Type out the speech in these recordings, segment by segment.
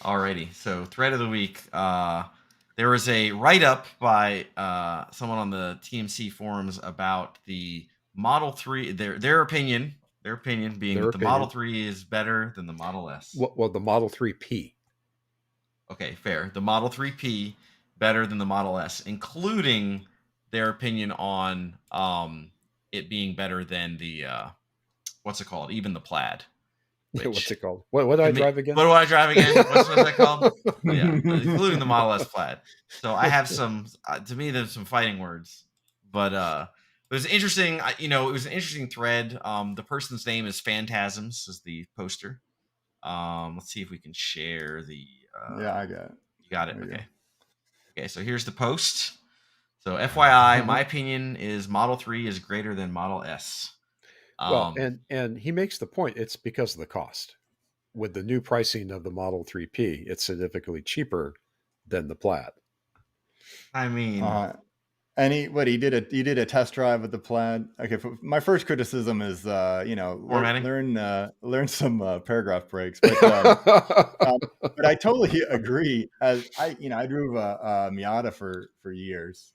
Alrighty. So thread of the week. There was a write-up by someone on the TMC forums about the Model 3. Their opinion. Their opinion being Their that the Model opinion. 3 is better than the Model S. Well, the Model 3P. Okay, fair. The Model 3P better than the Model S, including their opinion on it being better than the what's it called? Even the Plaid, What's which it called? What do I to me, drive again? what do I drive again? What's that called? Yeah, including the Model S Plaid. So I have some. To me, there's some fighting words, but it was interesting. It was an interesting thread. The person's name is Phantasms, is the poster. Let's see if we can share the. Yeah, I got it. You got it. There you go. Okay. Okay. So here's the post. So FYI, my opinion is Model 3 is greater than Model S. Well, and he makes the point. It's because of the cost. With the new pricing of the Model 3P, it's significantly cheaper than the Plaid. I mean, and he did a test drive with the Plaid. Okay, my first criticism is learn some paragraph breaks, but I totally agree. As I drove a Miata for years,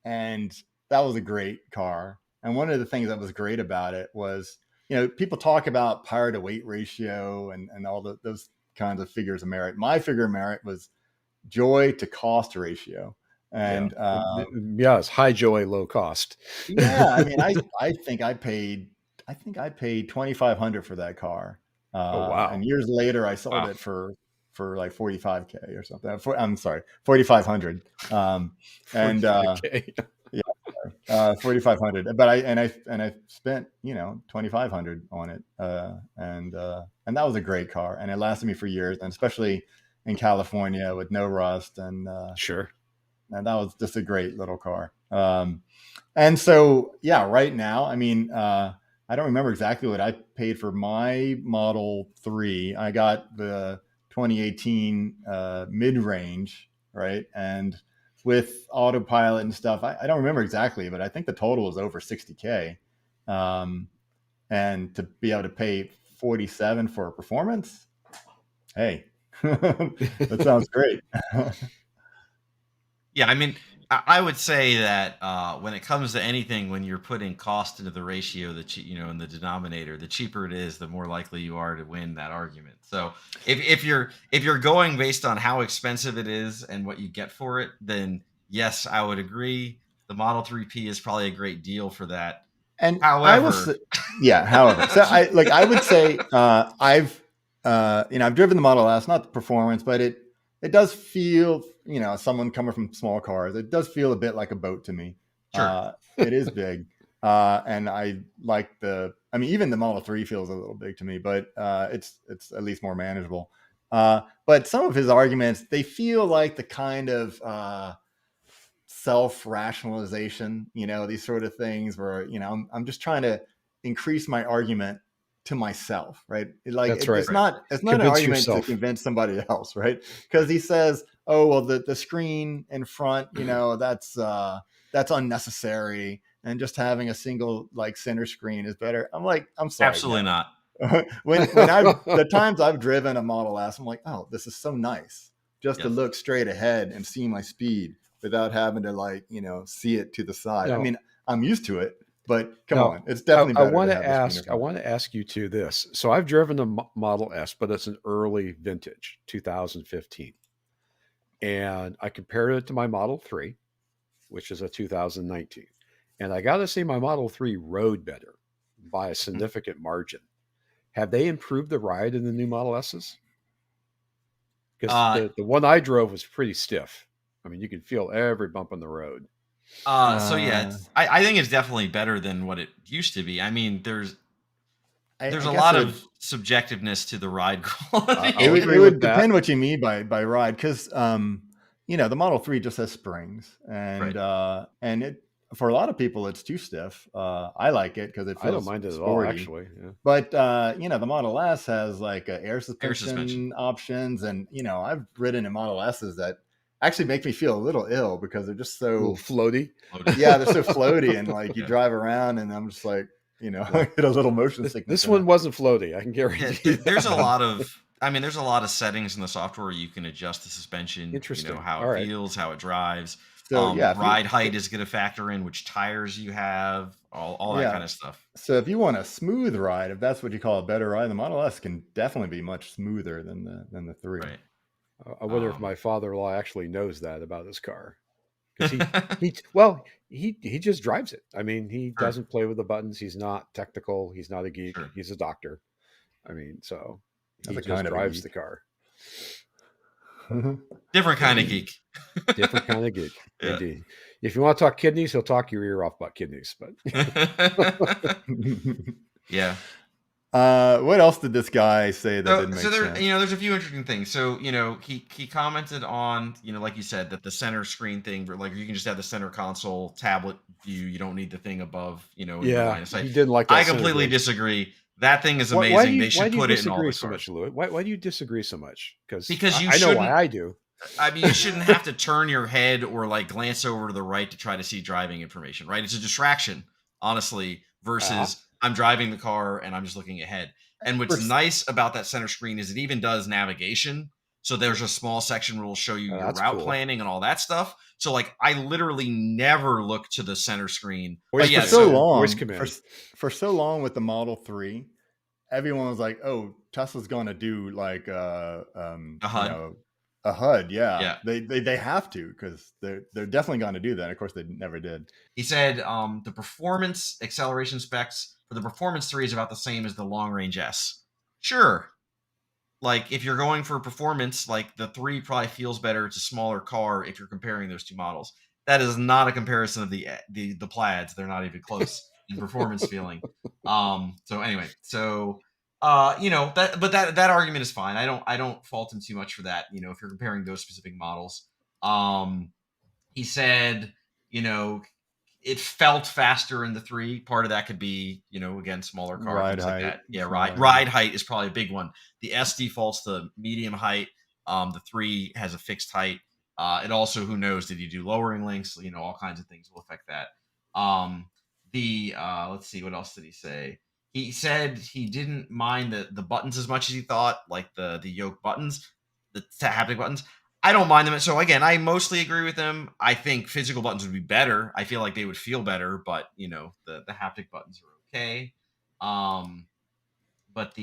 and that was a great car. And one of the things that was great about it was, people talk about power to weight ratio and all those kinds of figures of merit. My figure of merit was joy to cost ratio. And it's high joy, low cost. Yeah, I mean, I think I paid $2,500 for that car. Oh wow! And years later, I sold it for like $45K or something. I'm sorry, $4,500. And yeah, $4,500. But I spent $2,500 on it. And that was a great car, and it lasted me for years, and especially in California with no rust and sure. And that was just a great little car. And so, yeah, right now, I mean, I don't remember exactly what I paid for my Model 3. I got the 2018 mid-range, right? And with autopilot and stuff, I don't remember exactly, but I think the total was over $60K. And to be able to pay $47 for a performance, hey, that sounds great. Yeah, I mean, I would say that when it comes to anything, when you're putting cost into the ratio, in the denominator, the cheaper it is, the more likely you are to win that argument. So if you're going based on how expensive it is and what you get for it, then yes, I would agree. The Model 3P is probably a great deal for that. And however, so I would say I've driven the Model S, not the performance, but it does feel, someone coming from small cars, it does feel a bit like a boat to me. Sure. It is big. And I like even the Model 3 feels a little big to me, but it's at least more manageable. But some of his arguments, they feel like the kind of self-rationalization, these sort of things where, I'm just trying to increase my argument to myself, right? It's not an argument to convince somebody else, right? Because he says, oh, well, the screen in front, that's unnecessary, and just having a single center screen is better. I'm like, I'm sorry, absolutely not. when the times I've driven a Model S, I'm like, oh, this is so nice just to look straight ahead and see my speed without having to see it to the side. I mean, I'm used to it. But come on, it's definitely better. I want to ask you to this. So I've driven a Model S, but it's an early vintage, 2015. And I compared it to my Model 3, which is a 2019. And I got to say my Model 3 rode better by a significant margin. Have they improved the ride in the new Model S's? Because the one I drove was pretty stiff. I mean, you can feel every bump on the road. So yeah, I think it's definitely better than what it used to be. I mean, there's a lot of subjectiveness to the ride quality. It would depend what you mean by ride, because the Model 3 just has springs, and and it, for a lot of people, it's too stiff. I like it because it feels I don't mind it at all, actually. Yeah. But the Model S has like air suspension options, and I've ridden in Model S's that actually make me feel a little ill because they're just so floaty. Yeah, they're so floaty, and you drive around, and I'm just like, I get a little motion sickness. This one wasn't floaty, I can guarantee. There's a lot of I mean, there's a lot of settings in the software you can adjust the suspension, Interesting. how All it right. feels, how it drives. So yeah, Ride height is going to factor in which tires you have, all that kind yeah. of stuff. So if you want a smooth ride, if that's what you call a better ride, the Model S can definitely be much smoother than the 3. Right. I wonder if Um, my father-in-law actually knows that about his car, because he just drives it. I mean, he sure, doesn't play with the buttons. He's not technical. He's not a geek. sure. He's a doctor. I mean, so That's he a just kind of a drives the geek. car. Different kind of geek. Different kind of geek, Yeah. indeed. If you want to talk kidneys, he'll talk your ear off about kidneys. But Yeah. What else did this guy say that didn't So make there, sense? there's a few interesting things. So, he commented on, like you said, that the center screen thing, where, like, you can just have the center console tablet view. You don't need the thing above, in your yeah, line of sight. he didn't like that I center completely grid. disagree. That thing is Why do amazing. you They should put disagree it in all the so cars. much, Louis? Why do you disagree so much? Because Because you I know why shouldn't. I do. I mean, you shouldn't have to turn your head or like glance over to the right to try to see driving information, right? It's a distraction, honestly, versus I'm driving the car and I'm just looking ahead. And what's For- nice about that center screen is it even does navigation. So there's a small section where it'll show you your That's route cool. planning and all that stuff. So like I literally never look to the center screen. Voice But yeah, for so command. long, Voice command. for so long with the Model 3, everyone was like, "Oh, Tesla's going to do like a you HUD. know, a HUD." Yeah, Yeah. they have to, because they're definitely going to do that. Of course, they never did. He said the performance acceleration specs for the Performance 3 is about the same as the Long Range S. Sure. Like if you're going for performance, like the 3 probably feels better. It's a smaller car if you're comparing those two models. That is not a comparison of the Plaids. They're not even close in performance feeling. So anyway, that argument is fine. I don't fault him too much for that. If you're comparing those specific models. He said, you know, it felt faster in the 3. Part of that could be, again, smaller car, Ride things like height, that. Yeah, smaller. ride height is probably a big one. The S defaults to medium height. The 3 has a fixed height. It also, who knows, did you do lowering links? All kinds of things will affect that. Let's see, what else did he say? He said he didn't mind the buttons as much as he thought, like the yoke buttons, the haptic buttons. I don't mind them. So again, I mostly agree with him. I think physical buttons would be better. I feel like they would feel better, but the haptic buttons are okay. But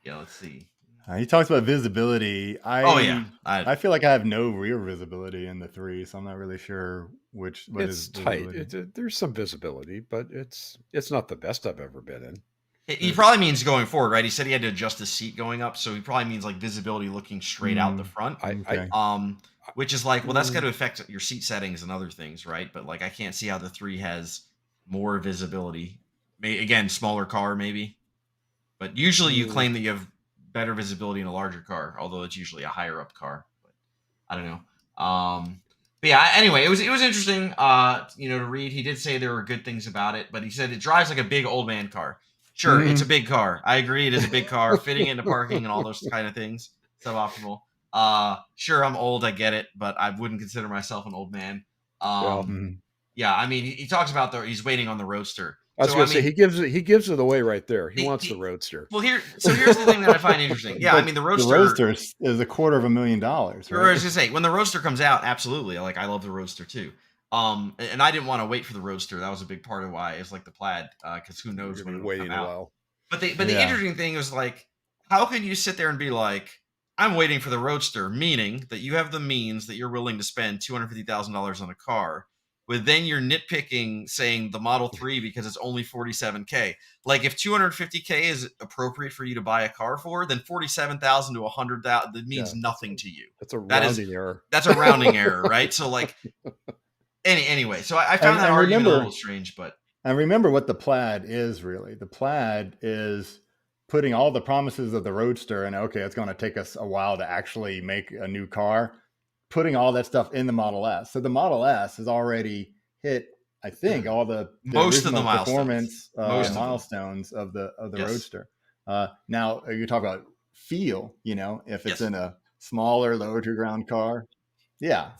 let's see. He talks about visibility. I feel like I have no rear visibility in the 3, so I'm not really sure what It's is tight. visibility. There's some visibility, but it's not the best I've ever been in. He probably means going forward, right? He said he had to adjust his seat going up, so he probably means like visibility looking straight out the front. Okay. Which is like, well, that's got to affect your seat settings and other things, right? But like, I can't see how the 3 has more visibility. Again, smaller car maybe, but usually you claim that you have better visibility in a larger car, although it's usually a higher up car. But I don't know. But yeah, anyway, it was interesting, to read. He did say there were good things about it, but he said it drives like a big old man car. Sure, it's a big car. I agree, it is a big car. Fitting into parking and all those kind of things, suboptimal. Sure, I'm old, I get it, but I wouldn't consider myself an old man. Yeah, I mean, he talks about he's waiting on the Roadster. I was going to say he gives it away right there. He wants the Roadster. Well, here's the thing that I find interesting. Yeah, I mean, the Roadster is $250,000, right? I was gonna say, when the Roadster comes out, absolutely. Like, I love the Roadster too. And I didn't want to wait for the Roadster. That was a big part of why it's like the Plaid, because who knows when it'll waiting come out. a while. But the interesting thing was, like, how could you sit there and be like, I'm waiting for the Roadster, meaning that you have the means that you're willing to spend $250,000 on a car, but then you're nitpicking saying the Model 3 because it's only $47K. Like, if $250K is appropriate for you to buy a car for, then $47,000 to $100,000 that means nothing to you. That's a rounding error. That's a rounding error, right? So like, anyway, so I found that argument a little strange, but. And remember what the Plaid is really. The Plaid is putting all the promises of the Roadster, and okay, it's going to take us a while to actually make a new car, putting all that stuff in the Model S. So the Model S has already hit, I think, all the most of the performance milestones of the Roadster. Now you talk about feel, if it's in a smaller, lower to ground car. Yeah.